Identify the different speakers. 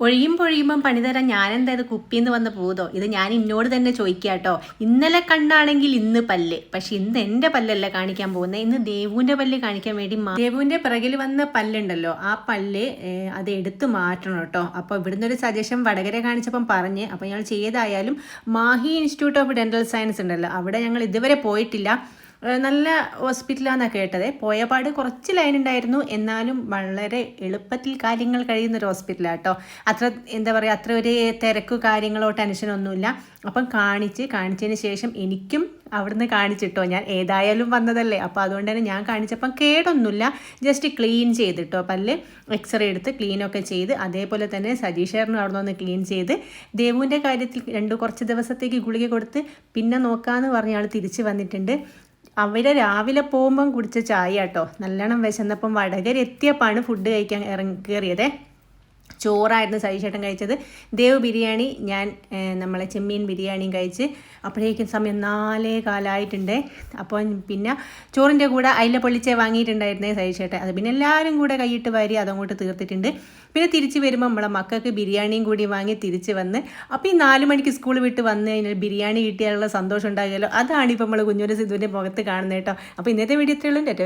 Speaker 1: ഒഴിയുമ്പൊഴിയുമ്പം പണി തരാൻ ഞാനെന്താ ഇത് കുപ്പിന്ന് വന്ന് പോതോ? ഇത് ഞാൻ ഇന്നോട് തന്നെ ചോദിക്കാട്ടോ. ഇന്നലെ കണ്ണാണെങ്കിൽ ഇന്ന് പല്ല്, പക്ഷെ ഇന്ന് എൻ്റെ പല്ലല്ല കാണിക്കാൻ പോകുന്നത്. ഇന്ന് ദേവുവിൻ്റെ പല്ല് കാണിക്കാൻ വേണ്ടി ദേവുവിൻ്റെ പിറകിൽ വന്ന പല്ലുണ്ടല്ലോ, ആ പല്ല് അത് എടുത്ത് മാറ്റണം കേട്ടോ. അപ്പോൾ ഇവിടുന്ന് ഒരു സജഷൻ വടകര കാണിച്ചപ്പം പറഞ്ഞ്, അപ്പോൾ ഞങ്ങൾ ചെയ്തായാലും Mahe institute of dental science ഉണ്ടല്ലോ, അവിടെ ഞങ്ങൾ ഇതുവരെ പോയിട്ടില്ല. നല്ല ഹോസ്പിറ്റലാണെന്നാണ് കേട്ടത്. പോയപാട് കുറച്ച് ലൈൻ ഉണ്ടായിരുന്നു, എന്നാലും വളരെ എളുപ്പത്തിൽ കാര്യങ്ങൾ കഴിയുന്ന ഒരു ഹോസ്പിറ്റലാണ് കേട്ടോ. അത്ര എന്താ പറയുക, അത്ര ഒരു തിരക്കോ കാര്യങ്ങളോ ടെൻഷനൊന്നുമില്ല. അപ്പം കാണിച്ചതിന് ശേഷം എനിക്കും അവിടുന്ന് കാണിച്ചിട്ടോ, ഞാൻ ഏതായാലും വന്നതല്ലേ, അപ്പോൾ അതുകൊണ്ട് തന്നെ ഞാൻ കാണിച്ചപ്പം കേടൊന്നുമില്ല. ജസ്റ്റ് ക്ലീൻ ചെയ്തിട്ടോ പല്ല്, എക്സ്റേ എടുത്ത് ക്ലീനൊക്കെ ചെയ്ത്, അതേപോലെ തന്നെ സജീഷേറിനും അവിടെ നിന്ന് ക്ലീൻ ചെയ്ത്, ദേവുവിൻ്റെ കാര്യത്തിൽ കുറച്ച് ദിവസത്തേക്ക് ഗുളിക കൊടുത്ത് പിന്നെ നോക്കാമെന്ന് പറഞ്ഞ ആൾ തിരിച്ച് വന്നിട്ടുണ്ട്. അവിടെ രാവിലെ പോകുമ്പം കുടിച്ച ചായ കേട്ടോ. നല്ലോണം വിശന്നപ്പം വടകര എത്തിയപ്പാണ് ഫുഡ് കഴിക്കാൻ കയറിയതേ. ചോറായിരുന്നു സതീശേട്ടൻ കഴിച്ചത്, ദേവ് ബിരിയാണി, ഞാൻ നമ്മളെ ചെമ്മീൻ ബിരിയാണിയും കഴിച്ച്. അപ്പോഴേക്കും സമയം 4:15 അപ്പോൾ പിന്നെ ചോറിൻ്റെ കൂടെ അയില പൊള്ളിച്ചേ വാങ്ങിയിട്ടുണ്ടായിരുന്നേ സതീശേട്ടൻ. അത് പിന്നെ എല്ലാവരും കൂടെ കൈയിട്ട് വാരി അതങ്ങോട്ട് തീർത്തിട്ടുണ്ട്. പിന്നെ തിരിച്ച് വരുമ്പോൾ നമ്മളെ മക്കൾക്ക് ബിരിയാണിയും കൂടി വാങ്ങി തിരിച്ച് വന്ന്, അപ്പോൾ ഈ 4 മണിക്ക് സ്കൂൾ വിട്ട് വന്ന് കഴിഞ്ഞാൽ ബിരിയാണി കിട്ടിയാലുള്ള സന്തോഷം ഉണ്ടാകുമല്ലോ. അതാണ് ഇപ്പോൾ നമ്മൾ കുഞ്ഞൂര് സിദ്ധുവിൻ്റെ മുഖത്ത് കാണുന്നത് കേട്ടോ. അപ്പോൾ ഇന്നത്തെ വീഡിയോ ഇത്രയുള്ളൂ.